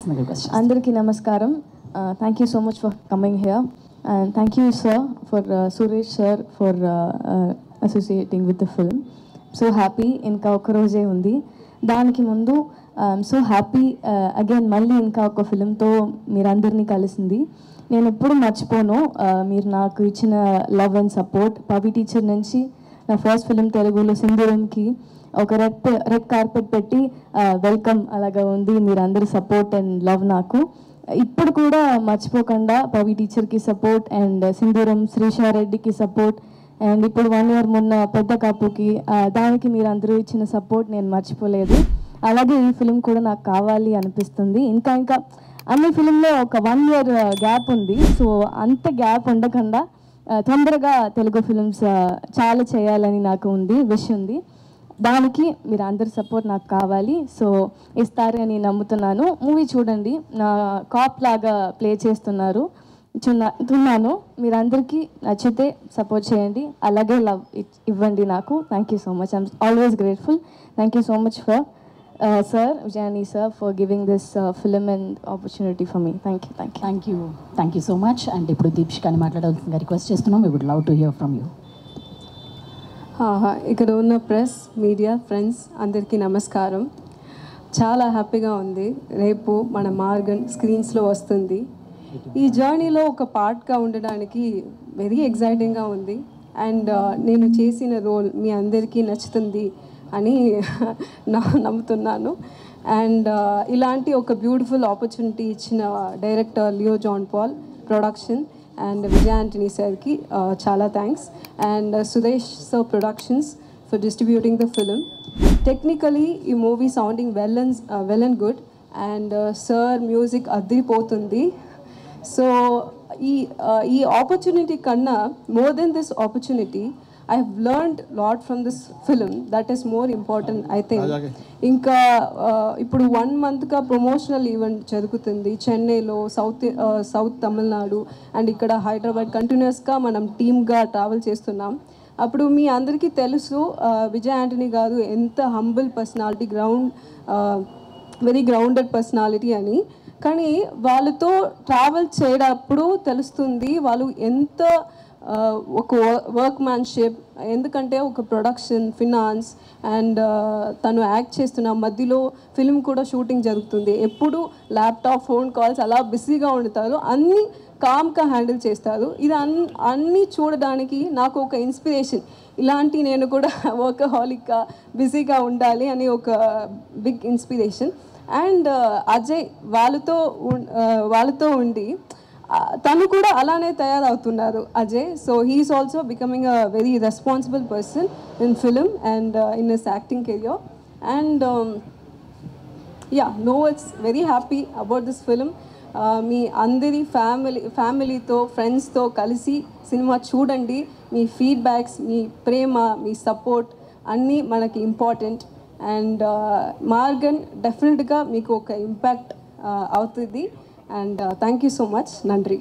Andariki namaskaram. Thank you so much for coming here, and thank you, sir, for Suresh sir for associating with the film. So happy inka oka roje undi daniki mundu. I'm so happy again malli inka oka film tho meerandarni kalisindi. నేను ఎప్పుడు మర్చిపోను మీరు నాకు ఇచ్చిన love and support. Pavi teacher నుంచి నా first film తెలుగులో సింధూరంకి ఒక రెడ్ కార్పెట్ పెట్టి వెల్కమ్ అలాగా ఉంది. మీరు అందరి సపోర్ట్ అండ్ లవ్ నాకు ఇప్పుడు కూడా మర్చిపోకుండా పవి టీచర్కి support and Sindhooram శ్రీషారెడ్డికి support and ఇప్పుడు 1 year మొన్న పెద్ద కాపుకి దానికి మీరు అందరూ ఇచ్చిన సపోర్ట్ నేను మర్చిపోలేదు. అలాగే ఈ ఫిలిం కూడా నాకు కావాలి అనిపిస్తుంది. ఇంకా అన్ని ఫిలింలో ఒక 1 year గ్యాప్ ఉంది. సో అంత గ్యాప్ ఉండకుండా తొందరగా తెలుగు ఫిలిమ్స్ చాలా చేయాలని నాకు విష్ ఉంది. దానికి మీరు అందరి సపోర్ట్ నాకు కావాలి. సో ఇస్తారు అని నమ్ముతున్నాను. మూవీ చూడండి, నా కాప్ లాగా ప్లే చేస్తున్నాను. మీరందరికీ నచ్చితే సపోర్ట్ చేయండి, అలాగే లవ్ ఇవ్వండి నాకు. Thank you so much. I'm always grateful. Thank you so much for sir, Vijayani sir, for giving this film and opportunity for me. Thank you so much. And ఇప్పుడు దీప్షికాని మాట్లాడాల్సిందిగా request చేస్తున్నాం. We would love to hear from you. ఇక్కడ ఉన్న press media friends అందరికీ నమస్కారం. చాలా హ్యాపీగా ఉంది. రేపు మన మార్గన్ స్క్రీన్స్లో వస్తుంది. ఈ జర్నీలో ఒక పార్ట్గా ఉండడానికి వెరీ ఎగ్జైటింగ్గా ఉంది. అండ్ నేను చేసిన రోల్ మీ అందరికీ నచ్చుతుంది అని నమ్ముతున్నాను. అండ్ ఇలాంటి ఒక బ్యూటిఫుల్ ఆపర్చునిటీ ఇచ్చిన director Leo John Paul, production and Vijay Antony సార్కి చాలా thanks. And Suresh sir productions for distributing the film. Technically ఈ movie sounding well and good. And sir music అదిరిపోతుంది. సో ఈ ఆపర్చునిటీ కన్నా more than this opportunity I have learned a lot from this film. That is more important, I think. ఇంకా ఇప్పుడు 1 monthగా promotional event జరుగుతుంది చెన్నైలో, south Tamil Nadu and ఇక్కడ హైదరాబాద్. కంటిన్యూస్గా మనం టీమ్గా ట్రావెల్ చేస్తున్నాం. అప్పుడు మీ అందరికీ తెలుసు విజయ్ ఆంటనీ గారు ఎంత humble personality, very grounded personality అని. కానీ వాళ్ళతో ట్రావెల్ చేయడప్పుడు తెలుస్తుంది వాళ్ళు ఎంత ఒక వర్క్ మ్యాన్షిప్. ఎందుకంటే ఒక ప్రొడక్షన్, ఫినాన్స్ అండ్ తను యాక్ట్ చేస్తున్న మధ్యలో ఫిల్మ్ కూడా షూటింగ్ జరుగుతుంది. ఎప్పుడు ల్యాప్టాప్, ఫోన్ కాల్స్ అలా బిజీగా ఉంటారు. అన్నీ కామ్గా హ్యాండిల్ చేస్తారు. ఇది అన్నీ చూడడానికి నాకు ఒక ఇన్స్పిరేషన్. ఇలాంటి నేను కూడా వర్కహాలిక్గా బిజీగా ఉండాలి అని ఒక బిగ్ ఇన్స్పిరేషన్. అండ్ అజయ్ వాళ్ళతో ఉండి తను కూడా అలానే తయారవుతున్నారు Ajay. So he's also becoming a very responsible person in film and in his acting career. And it's very happy about this film. మీ అందరి ఫ్యామిలీతో, ఫ్రెండ్స్తో కలిసి సినిమా చూడండి. మీ ఫీడ్బ్యాక్స్, మీ ప్రేమ, మీ సపోర్ట్ అన్నీ మనకి ఇంపార్టెంట్. అండ్ మార్గన్ డెఫినెట్గా మీకు ఒక ఇంపాక్ట్ అవుతుంది. And thank you so much. Nandri.